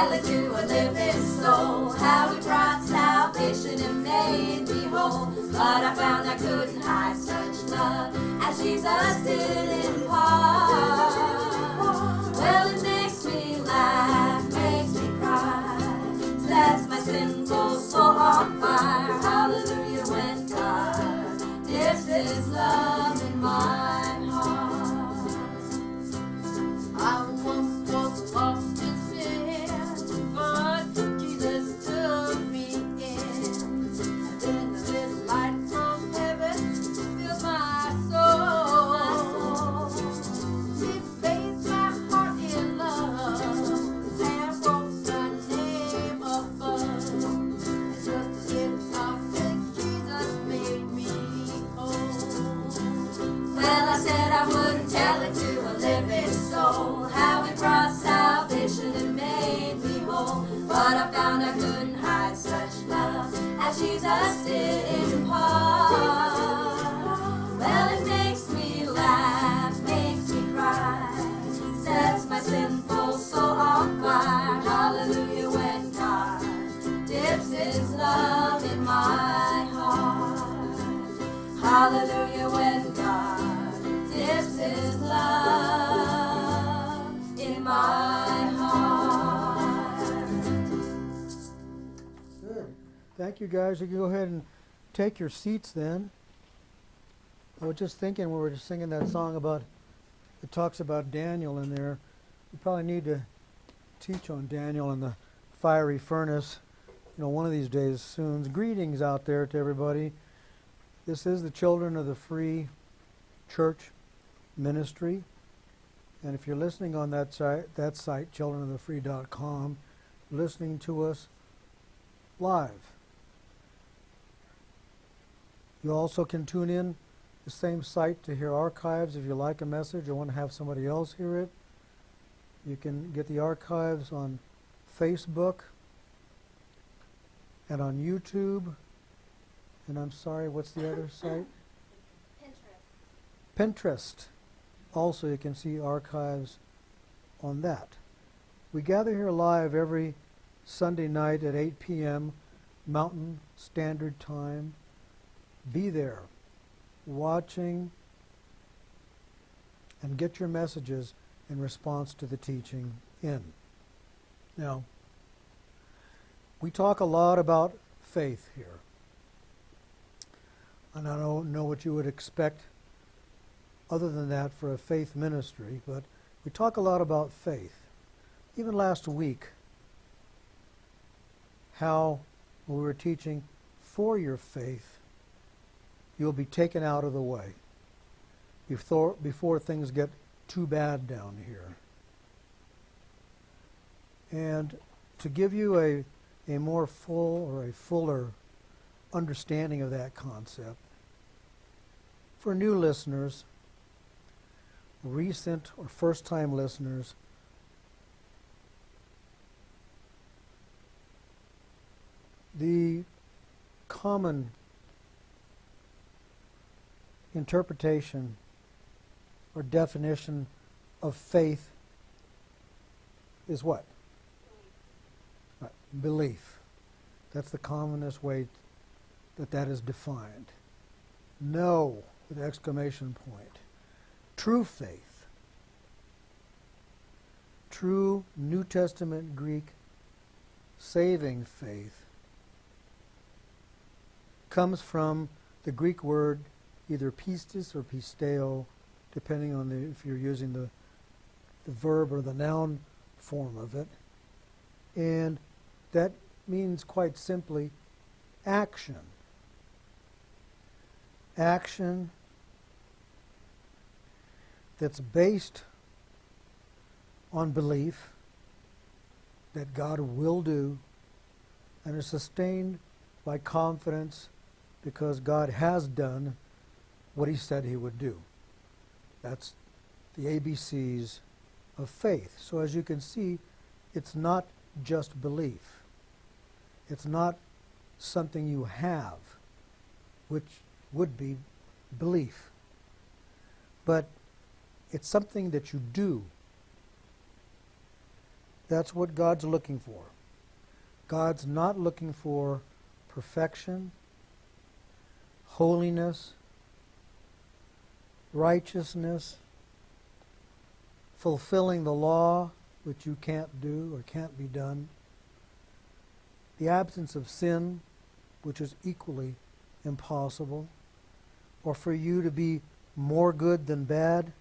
tell it to a living soul, how he brought salvation and made me whole. But I found I couldn't hide such love as Jesus did in part. Well, it makes me laugh, makes me cry, sets my sinful soul on fire. Hallelujah, when God dips his love in my heart. I once was lost in sin, but Jesus took me in. And then the little light from heaven filled my soul. It bathed my heart in love and wrote my name above. And just a little topic, Jesus made me whole. Well, I said I wouldn't tell it to a living soul, how he brought salvation and made me whole. But I found I couldn't hide such love as Jesus did in part. Well, it makes me laugh, makes me cry, sets my sinful soul on fire. Hallelujah, when God dips his love in my heart. Hallelujah, when God dips his love in my heart. Good. Thank you, guys. You can go ahead and take your seats then. I was just thinking when we were just singing that song about, it talks about Daniel in there. We probably need to teach on Daniel and the fiery furnace, one of these days soon. Greetings out there to everybody. This is the Children of the Free Church Ministry. And if you're listening on that site, childrenofthefree.com, listening to us live. You also can tune in the same site to hear archives if you like a message or want to have somebody else hear it. You can get the archives on Facebook and on YouTube. And I'm sorry, what's the other site? Pinterest. Also, you can see archives on that. We gather here live every Sunday night at 8 p.m. Mountain Standard Time. Be there, watching, and get your messages in response to the teaching in. Now, we talk a lot about faith here. And I don't know what you would expect other than that for a faith ministry, but we talk a lot about faith. Even last week, how we were teaching for your faith, you'll be taken out of the way before things get too bad down here. And to give you a more full or a fuller understanding of that concept, for new listeners, recent or first-time listeners, the common interpretation or definition of faith is what? Right. Belief. That's the commonest way that is defined. No, with exclamation point. True faith, true New Testament Greek saving faith, comes from the Greek word either pistis or pisteo, depending on if you're using the verb or the noun form of it. And that means quite simply action. Action that's based on belief that God will do and is sustained by confidence because God has done what he said he would do. That's the ABCs of faith. So as you can see, it's not just belief. It's not something you have, which would be belief. But it's something that you do That's what God's looking for. God's not looking for perfection, holiness, righteousness, fulfilling the law, which you can't do or can't be done, the absence of sin, which is equally impossible, or for you to be more good than bad.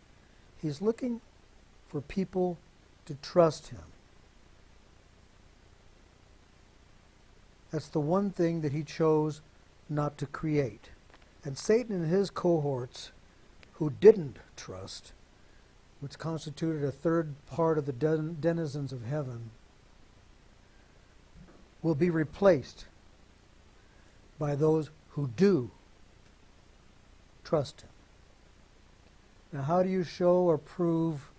He's looking for people to trust him. That's the one thing that he chose not to create. And Satan and his cohorts who didn't trust, which constituted a third part of the denizens of heaven, will be replaced by those who do trust him. Now, how do you show or prove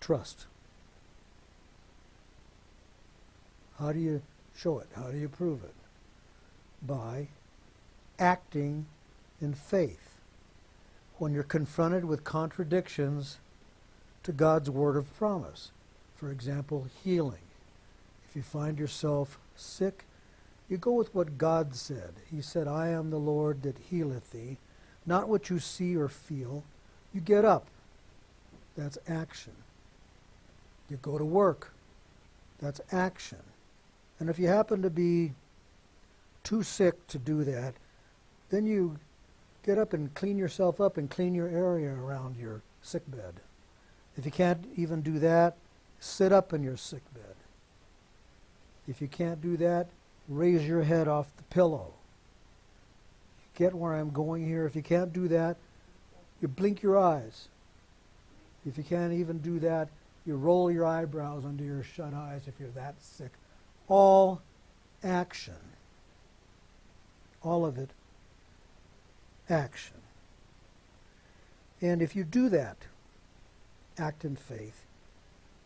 trust? How do you show it? How do you prove it? By acting in faith. When you're confronted with contradictions to God's word of promise. For example, healing. If you find yourself sick, you go with what God said. He said, I am the Lord that healeth thee. Not what you see or feel. You get up. That's action. You go to work. That's action. And if you happen to be too sick to do that, then you get up and clean yourself up and clean your area around your sick bed. If you can't even do that, sit up in your sick bed. If you can't do that, raise your head off the pillow. You get where I'm going here? If you can't do that, you blink your eyes. If you can't even do that, you roll your eyebrows under your shut eyes if you're that sick. All action. All of it action. And if you do that, act in faith,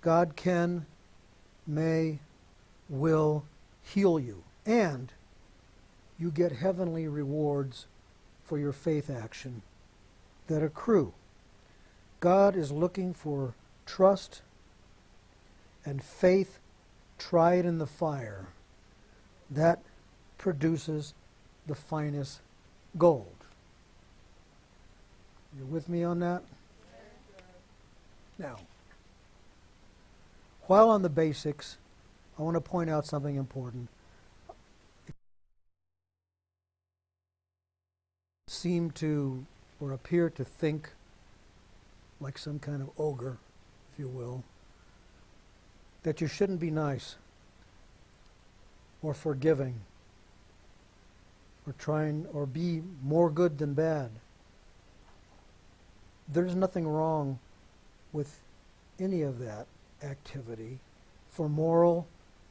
God can, may, will heal you. And you get heavenly rewards for your faith action that accrue. God is looking for trust and faith tried in the fire. That produces the finest gold. You with me on that? Now, while on the basics, I want to point out something important. Seem to, or appear to think like some kind of ogre, if you will, that you shouldn't be nice or forgiving or trying or be more good than bad. There's nothing wrong with any of that activity for moral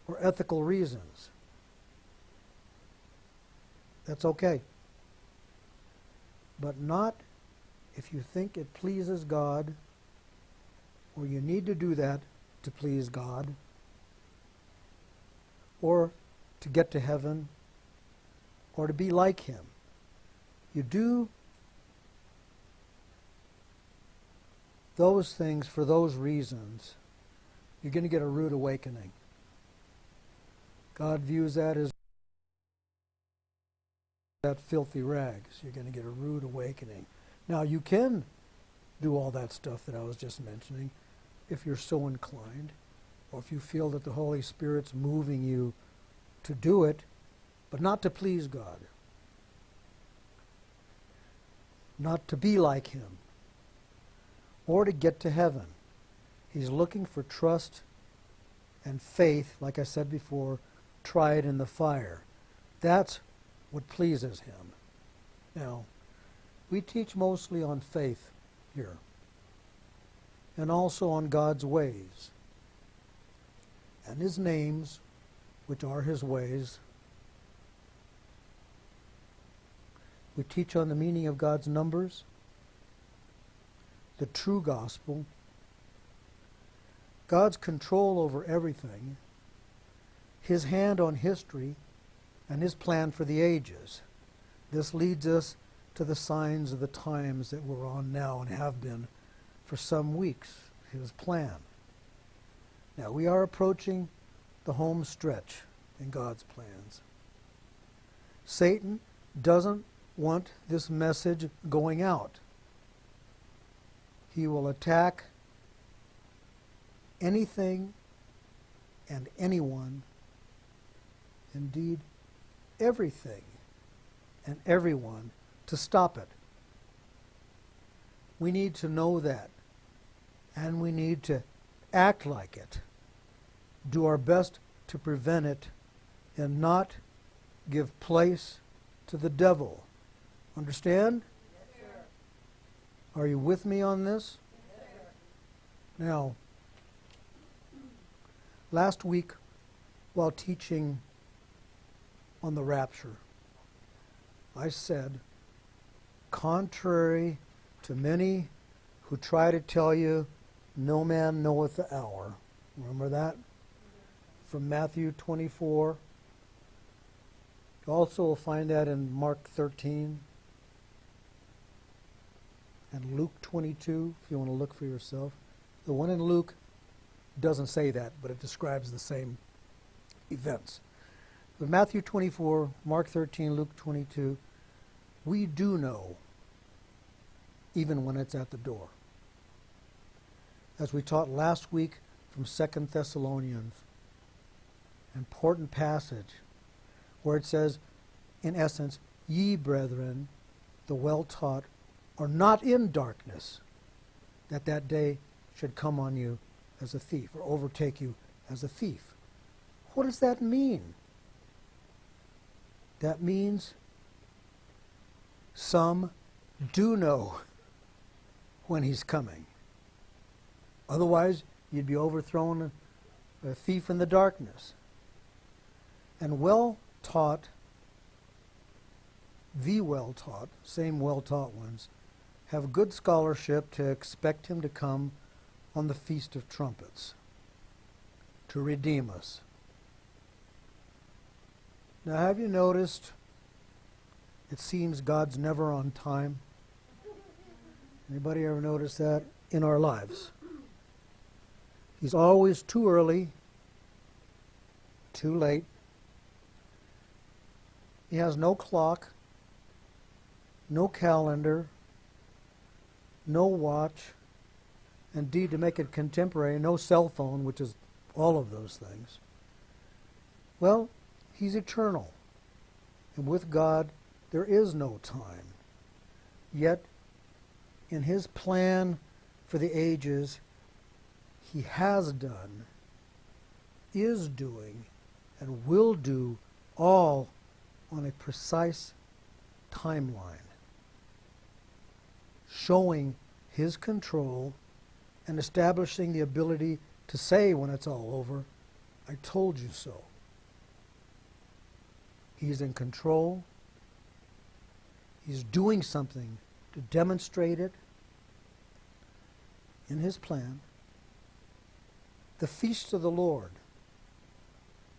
or ethical reasons. That's okay. But not if you think it pleases God, or you need to do that to please God, or to get to heaven, or to be like him. You do those things for those reasons, you're going to get a rude awakening. God views that as that filthy rags. You're going to get a rude awakening. Now, you can do all that stuff that I was just mentioning if you're so inclined, or if you feel that the Holy Spirit's moving you to do it, but not to please God, not to be like him, or to get to heaven. He's looking for trust and faith, like I said before, tried in the fire. That's what pleases him. Now, we teach mostly on faith here, and also on God's ways, and his names, which are his ways. We teach on the meaning of God's numbers, the true gospel, God's control over everything, his hand on history, and his plan for the ages. This leads us to the signs of the times that we're on now and have been for some weeks, his plan. Now, we are approaching the home stretch in God's plans. Satan doesn't want this message going out. He will attack anything and anyone, indeed everything and everyone, to stop it. We need to know that, and we need to act like it, do our best to prevent it, and not give place to the devil. Understand? Yes, sir. Are you with me on this? Yes, sir. Now, last week, while teaching on the rapture, I said, contrary to many who try to tell you, no man knoweth the hour. Remember that? From Matthew 24. You also will find that in Mark 13 and Luke 22, if you want to look for yourself. The one in Luke doesn't say that, but it describes the same events. But Matthew 24, Mark 13, Luke 22, we do know, even when it's at the door. As we taught last week from 2 Thessalonians, important passage where it says, in essence, ye brethren, the well-taught, are not in darkness, that that day should come on you as a thief, or overtake you as a thief. What does that mean? That means some do know when he's coming. Otherwise, you'd be overthrown a thief in the darkness. And well-taught, same well-taught ones, have good scholarship to expect him to come on the Feast of Trumpets to redeem us. Now, have you noticed it seems God's never on time? Anybody ever notice that in our lives? He's always too early, too late. He has no clock, no calendar, no watch. Indeed, to make it contemporary, no cell phone, which is all of those things. Well, he's eternal. And with God, there is no time. Yet, in his plan for the ages, he has done, is doing, and will do all on a precise timeline, showing his control and establishing the ability to say when it's all over, I told you so. He's in control. He's doing something to demonstrate it in his plan. The Feast of the Lord,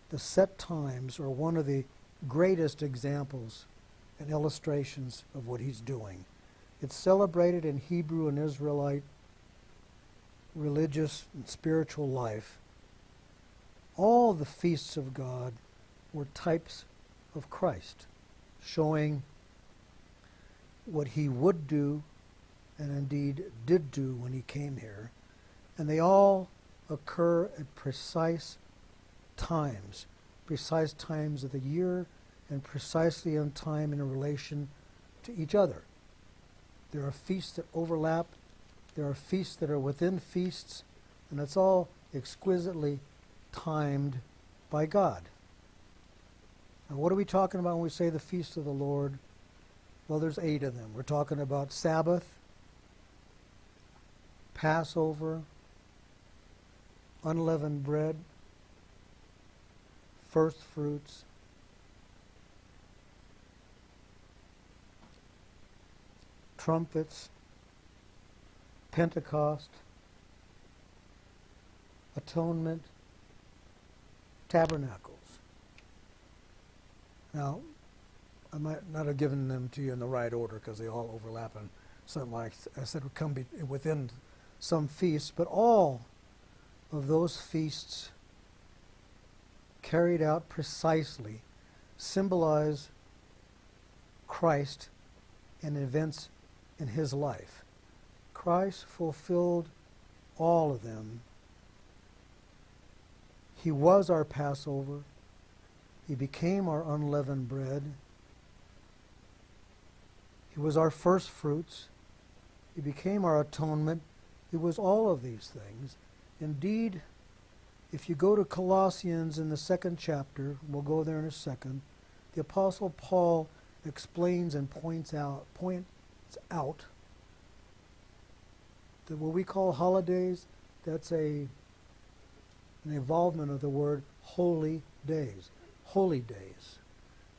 the set times, are one of the greatest examples and illustrations of what he's doing. It's celebrated in Hebrew and Israelite religious and spiritual life. All the feasts of God were types of Christ, showing what he would do and indeed did do when he came here. And they all occur at precise times of the year, and precisely on time in relation to each other. There are feasts that overlap. There are feasts that are within feasts, and it's all exquisitely timed by God. Now, what are we talking about when we say the Feast of the Lord? Well, there's 8 of them. We're talking about Sabbath, Passover, unleavened bread, first fruits, trumpets, Pentecost, atonement, tabernacles. Now, I might not have given them to you in the right order because they all overlap, and some, like I said, would come within some feasts, but all of those feasts carried out precisely symbolize Christ and events in his life. Christ fulfilled all of them. He was our Passover. He became our unleavened bread. He was our first fruits. He became our atonement. He was all of these things. Indeed, if you go to Colossians in the 2nd chapter, we'll go there in a second, the Apostle Paul explains and points out that what we call holidays, that's an evolvement of the word holy days. Holy days.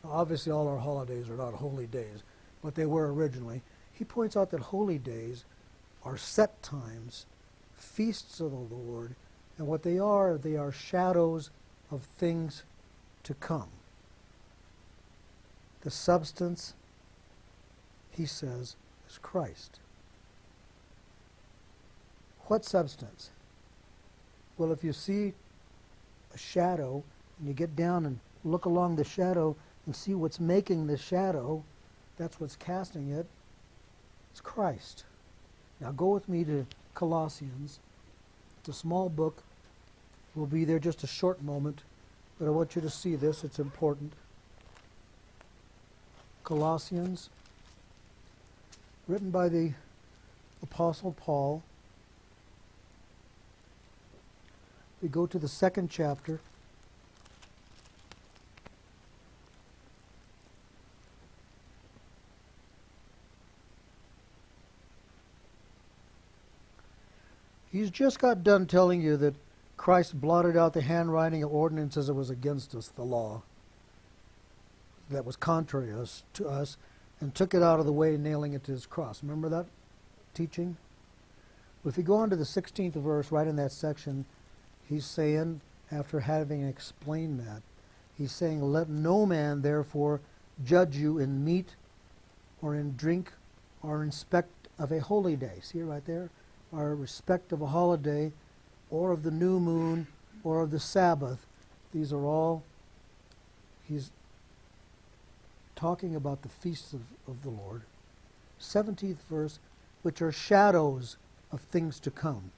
Now, obviously all our holidays are not holy days, but they were originally. He points out that holy days are set times, feasts of the Lord, and what they are shadows of things to come. The substance, he says, is Christ. What substance? Well, if you see a shadow and you get down and look along the shadow and see what's making the shadow, that's what's casting it. It's Christ. Now go with me to Colossians. It's a small book. We'll be there just a short moment, but I want you to see this. It's important. Colossians, written by the Apostle Paul. We go to the 2nd chapter. He's just got done telling you that Christ blotted out the handwriting of ordinances that was against us, the law, that was contrary to us, and took it out of the way, nailing it to his cross. Remember that teaching? Well, if you go on to the 16th verse, right in that section, he's saying, after having explained that, he's saying, let no man therefore judge you in meat or in drink or in respect of a holy day. See it right there? Or respect of a holiday or of the new moon or of the Sabbath. These are all, he's talking about the feasts of the Lord. 17th verse, which are shadows of things to come.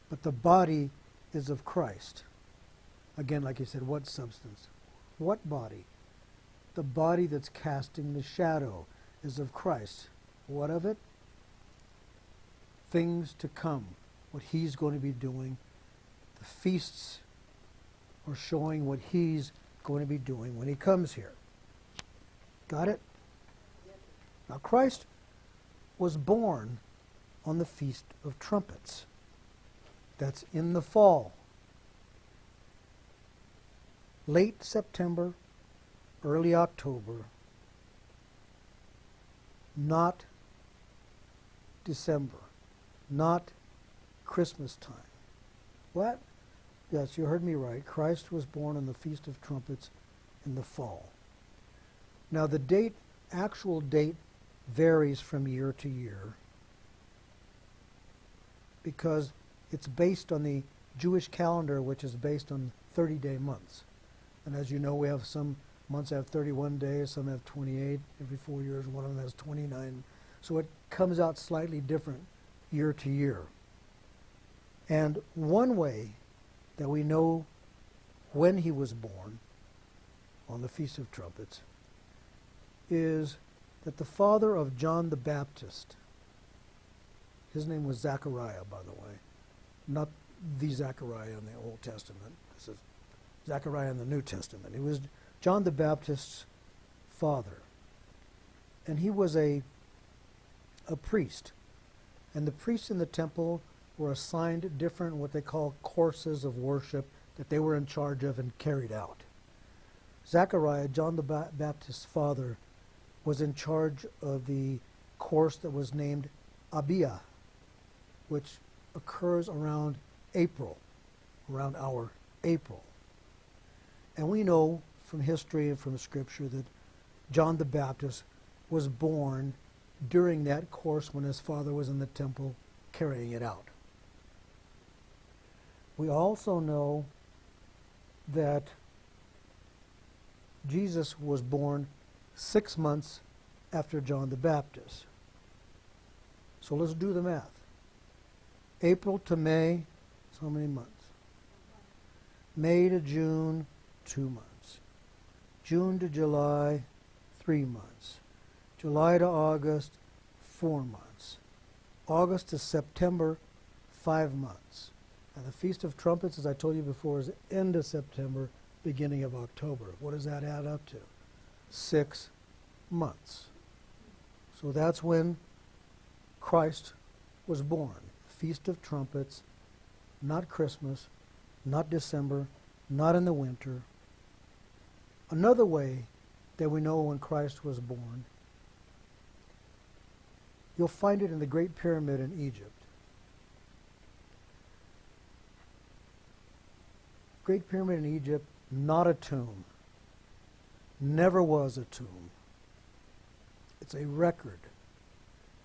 But the body is of Christ. Again, like you said, what substance? What body? The body that's casting the shadow is of Christ. What of it? Things to come. What he's going to be doing. The feasts are showing what he's going to be doing when he comes here. Got it? Now Christ was born on the Feast of Trumpets. That's in the fall. Late September, early October, not December, not Christmas time. What? Yes, you heard me right. Christ was born on the Feast of Trumpets in the fall. Now the date, actual date, varies from year to year because it's based on the Jewish calendar, which is based on 30-day months. And as you know, we have some months have 31 days, some have 28. Every 4 years, one of them has 29. So it comes out slightly different year to year. And one way that we know when he was born on the Feast of Trumpets is that the father of John the Baptist, his name was Zechariah, by the way, not the Zechariah in the Old Testament. This is Zechariah in the New Testament. He was John the Baptist's father. And he was a priest. And the priests in the temple were assigned different, what they call courses of worship that they were in charge of and carried out. Zechariah, John the Baptist's father, was in charge of the course that was named Abia, which occurs around April, around our April. And we know from history and from Scripture that John the Baptist was born during that course when his father was in the temple carrying it out. We also know that Jesus was born 6 months after John the Baptist. So let's do the math. April to May, so many months? May to June, 2 months. June to July, 3 months. July to August, 4 months. August to September, 5 months. And the Feast of Trumpets, as I told you before, is the end of September, beginning of October. What does that add up to? 6 months. So that's when Christ was born. Feast of Trumpets, not Christmas, not December, not in the winter. Another way that we know when Christ was born, you'll find it in the Great Pyramid in Egypt. Great Pyramid in Egypt, not a tomb. Never was a tomb. It's a record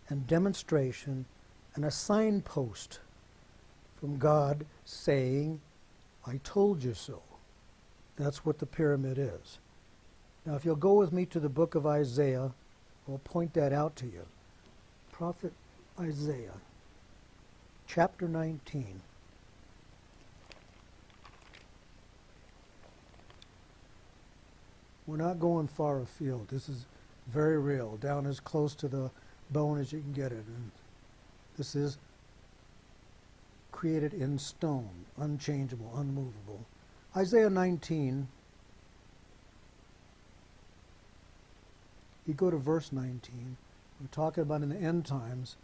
and demonstration and a signpost from God saying, I told you so. That's what the pyramid is. Now, if you'll go with me to the book of Isaiah, I'll point that out to you. Prophet Isaiah, chapter 19. We're not going far afield. This is very real, down as close to the bone as you can get it. And this is created in stone, unchangeable, unmovable. Isaiah 19, you go to verse 19. We're talking about in the end times.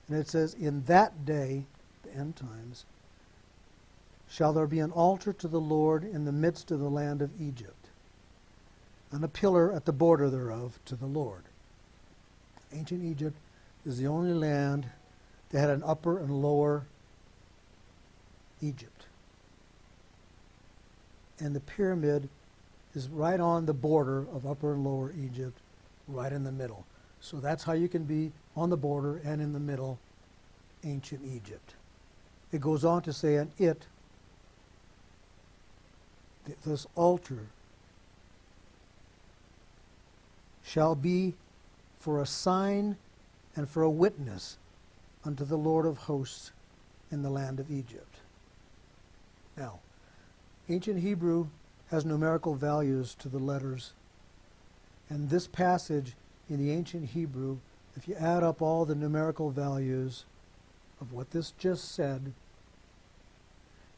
And it says, in that day, the end times, shall there be an altar to the Lord in the midst of the land of Egypt, and a pillar at the border thereof to the Lord. Ancient Egypt is the only land that had an upper and lower Egypt. And the pyramid is right on the border of upper and lower Egypt, right in the middle. So that's how you can be on the border and in the middle, ancient Egypt. It goes on to say, and this altar, shall be for a sign and for a witness unto the Lord of hosts in the land of Egypt. Now, ancient Hebrew has numerical values to the letters, and this passage in the ancient Hebrew, if you add up all the numerical values of what this just said,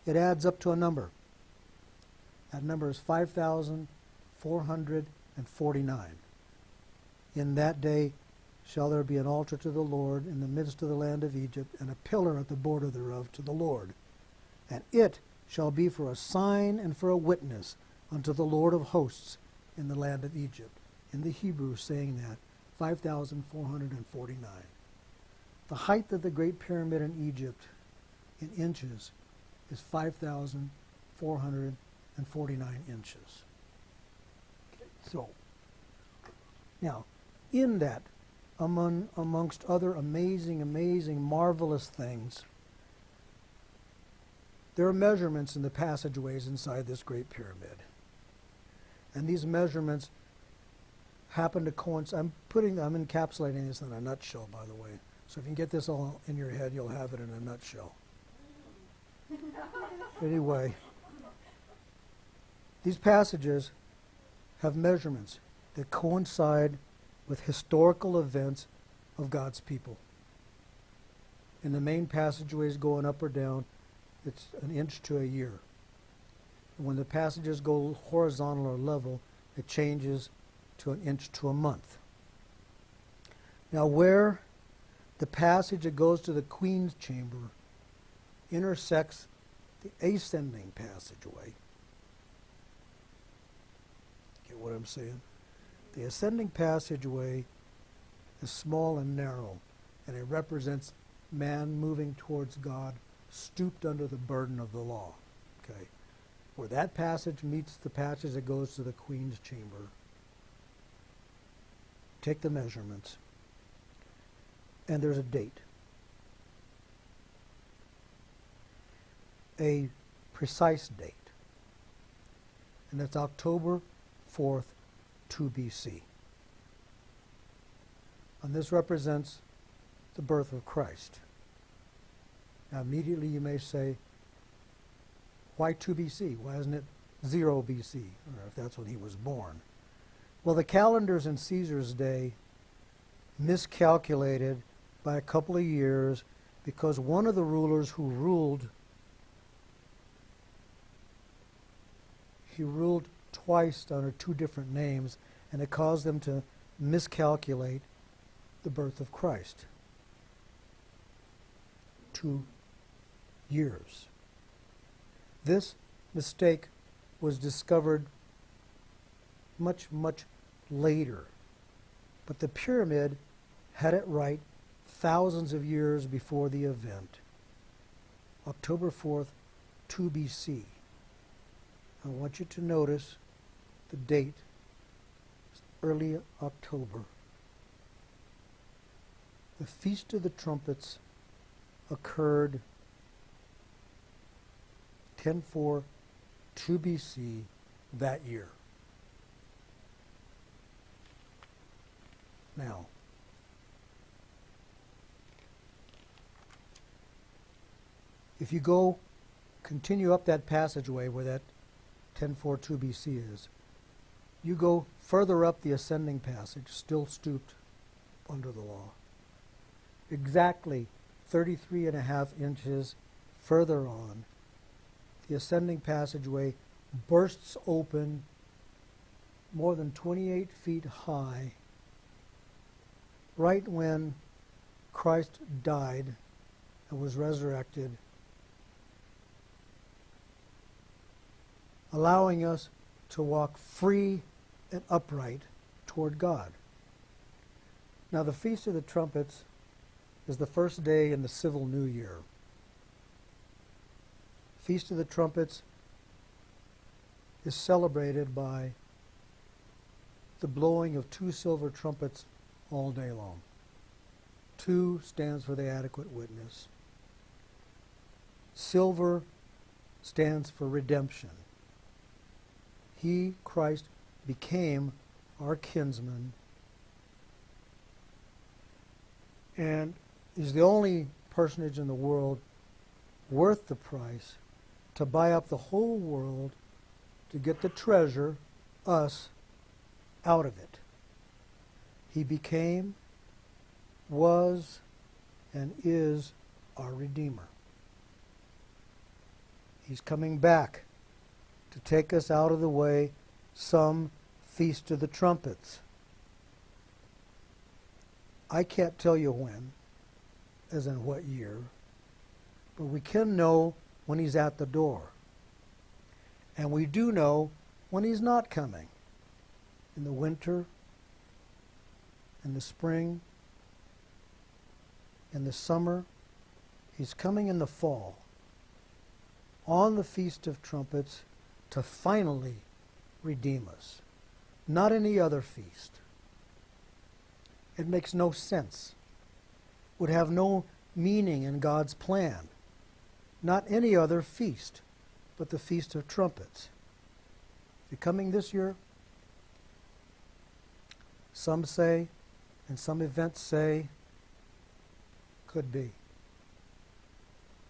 it adds up to a number. That number is 5,449. In that day shall there be an altar to the Lord in the midst of the land of Egypt, and a pillar at the border thereof to the Lord. And it shall be for a sign and for a witness unto the Lord of hosts in the land of Egypt. In the Hebrew saying that, 5,449. The height of the Great Pyramid in Egypt in inches is 5,449 inches. So, now, in that, amongst other amazing, marvelous things, there are measurements in the passageways inside this Great Pyramid. And these measurements happen to coincide. I'm encapsulating this in a nutshell, by the way. So if you can get this all in your head, you'll have it in a nutshell. Anyway, these passages have measurements that coincide with historical events of God's people. In the main passageways going up or down, it's an inch to a year. And when the passages go horizontal or level, it changes to an inch to a month. Now, where the passage that goes to the Queen's Chamber intersects the ascending passageway, get what I'm saying? The ascending passageway is small and narrow, and it represents man moving towards God, stooped under the burden of the law. Okay, where that passage meets the passage that goes to the Queen's Chamber, take the measurements, and there's a date. A precise date. And it's October 4th, 2 BC. And this represents the birth of Christ. Now immediately you may say, why 2 BC? Why isn't it 0 BC? Or if that's when he was born. Well, the calendars in Caesar's day miscalculated by a couple of years because one of the rulers who ruled, he ruled twice under two different names, and it caused them to miscalculate the birth of Christ. 2 years. This mistake was discovered much, much later. But the pyramid had it right thousands of years before the event. October 4th, 2 BC. I want you to notice the date, early October. The Feast of the Trumpets occurred 10/4, 2 BC that year. Now, if you continue up that passageway where that 10/4, 2 BC is, you go further up the ascending passage, still stooped under the law. Exactly 33.5 inches further on, the ascending passageway bursts open more than 28 feet high, right when Christ died and was resurrected, allowing us to walk free and upright toward God. Now, the Feast of the Trumpets is the first day in the civil new year. Feast of the Trumpets is celebrated by the blowing of 2 silver trumpets all day long. 2 stands for the adequate witness. Silver stands for redemption. He, Christ, became our kinsman and is the only personage in the world worth the price to buy up the whole world to get the treasure, us, out of it. He became, was, and is our Redeemer. He's coming back to take us out of the way some Feast of the Trumpets. I can't tell you when, as in what year, but we can know when he's at the door. And we do know when he's not coming. In the winter, in the spring, in the summer. He's coming in the fall, on the Feast of Trumpets, to finally redeem us. Not any other feast. It makes no sense. Would have no meaning in God's plan. Not any other feast, but the Feast of Trumpets. Is it coming this year? Some say, and some events say, could be.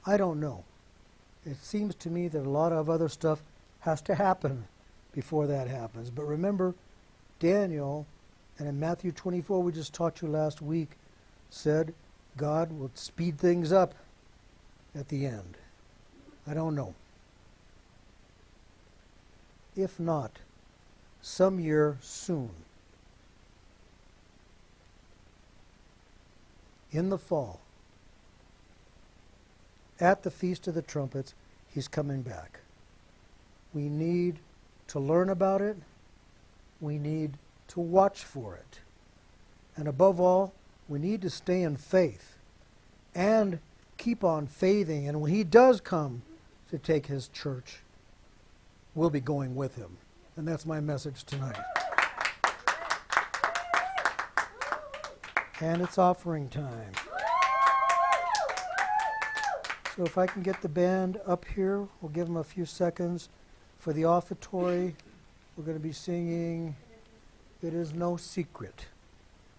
I don't know. It seems to me that a lot of other stuff has to happen before that happens. But remember, Daniel, and in Matthew 24, we just taught you last week, said God will speed things up at the end. I don't know. If not, some year soon. In the fall, at the Feast of the Trumpets, he's coming back. We need to learn about it. We need to watch for it. And above all, we need to stay in faith and keep on faithing. And when he does come to take his church, we'll be going with him. And that's my message tonight. And it's offering time. So if I can get the band up here, we'll give them a few seconds. For the offertory, we're going to be singing It Is No Secret.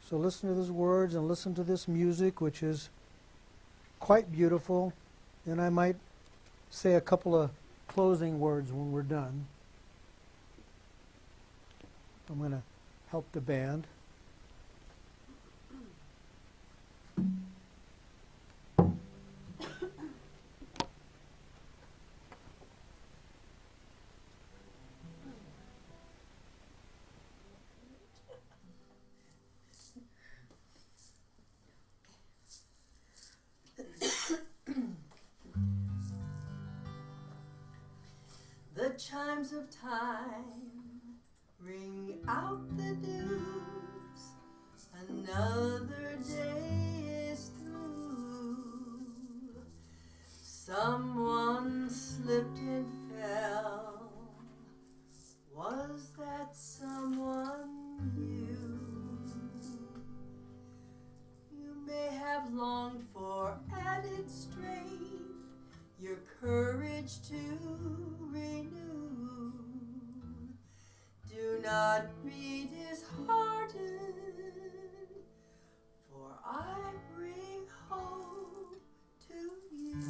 So listen to those words and listen to this music, which is quite beautiful. And I might say a couple of closing words when we're done. I'm going to help the band. The chimes of time ring out the news. Another day is through. Someone slipped and fell. Was that someone you? You may have longed for added strength, your courage to renew. Do not be disheartened, for I bring hope to you.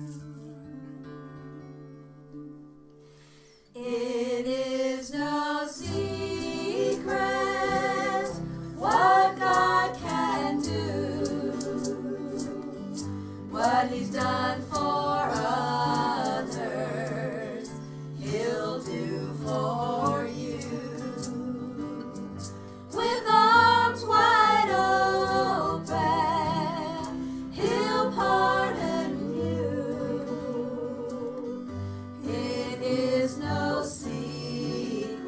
It is no secret what God can do, what He's done for others, He'll do for you. With arms wide open, He'll pardon you. It is no secret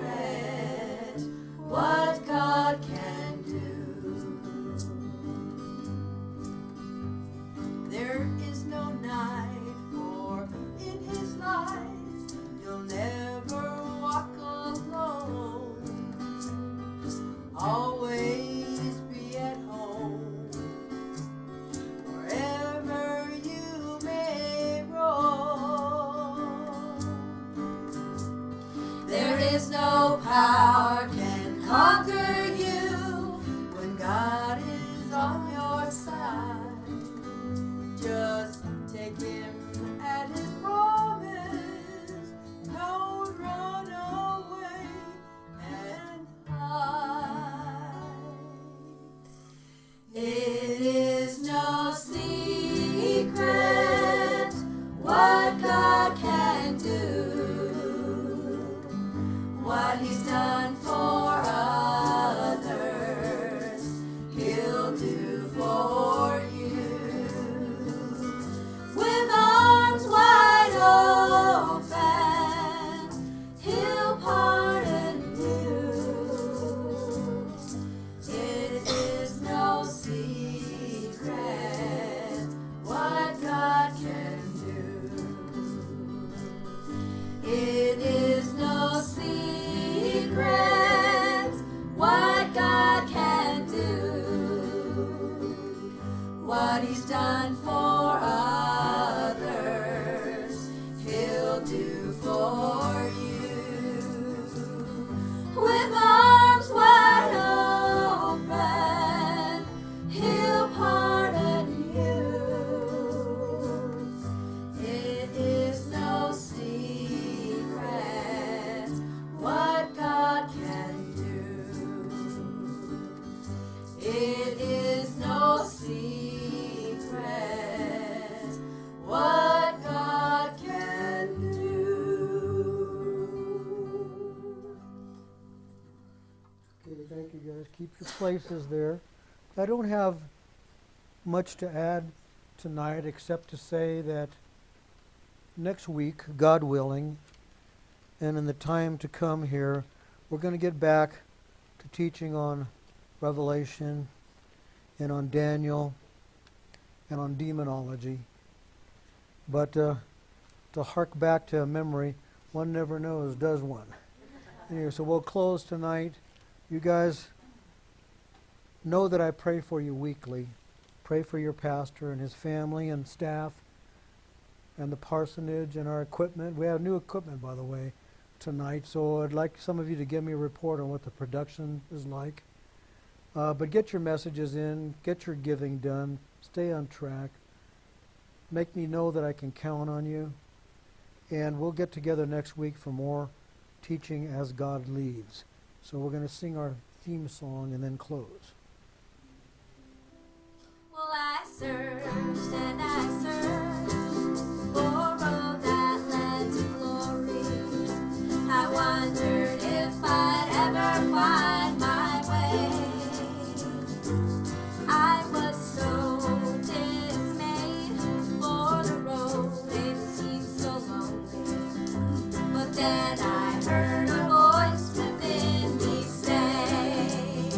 what God can do. There is no night, for in His light you'll never walk alone. Always be at home, wherever you may roam. There is no power can conquer you when God is on your side. Just take Him at His promise. Don't run away and hide. It is no secret what God can do, what He's done for others, He'll do for you. With arms wide open, He'll pardon you. It is no secret what God can do. It is no secret what God can do, what He's done for others, He'll do for you. With arms wide open, He'll pardon you. It is no secret what God can do. It is no secret what God can do. Okay, thank you guys. Keep your places there. I don't have much to add tonight except to say that next week, God willing, and in the time to come here, we're going to get back to teaching on Revelation and on Daniel and on demonology. But to hark back to memory, one never knows, does one? Anyway, so we'll close tonight. You guys know that I pray for you weekly. Pray for your pastor and his family and staff. and the parsonage and our equipment. We have new equipment, by the way, tonight, so I'd like some of you to give me a report on what the production is like. But get your messages in, get your giving done, stay on track, make me know that I can count on you, and we'll get together next week for more teaching as God leads. So we're going to sing our theme song and then close. Well, I searched and I searched for a road that led to glory. I wondered if I'd ever find my way. I was so dismayed, for the road it seemed so lonely. But then I heard a voice within me say,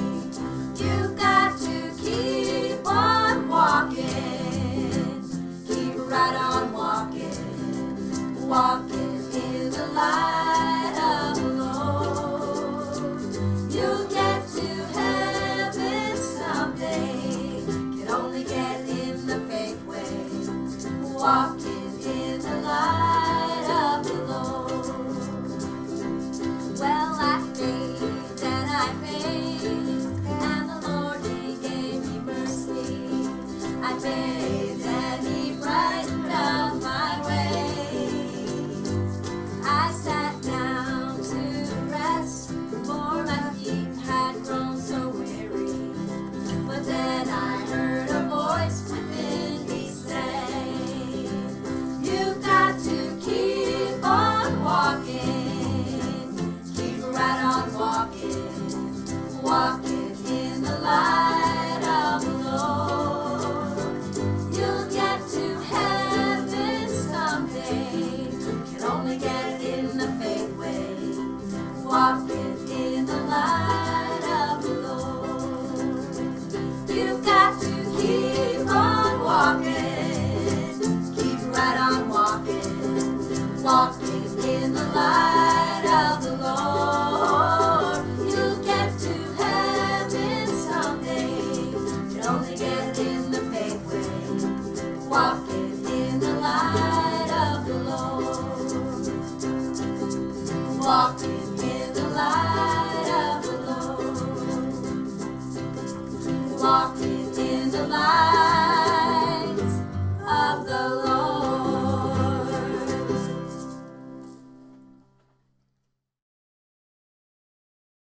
"You got to keep on walking, keep right on walking, walking in the light of the Lord. You'll get to heaven someday, can only get in the faith way, walking in the light of the Lord." Well, I prayed and I prayed, and the Lord, He gave me mercy. I prayed and He brightened up my way. I sat down to rest, for my feet had grown so weary. But then I heard a voice within me say, "You've got to keep on walking, keep right on walking, walking in the light of the Lord. You'll get to heaven someday, can only get in the faith way, walking in the light of the Lord. You've got to keep on walking, keep right on walking, walking in the light of the Lord. You'll get to heaven someday, can only get in the faith way, walking in the light of the Lord, walking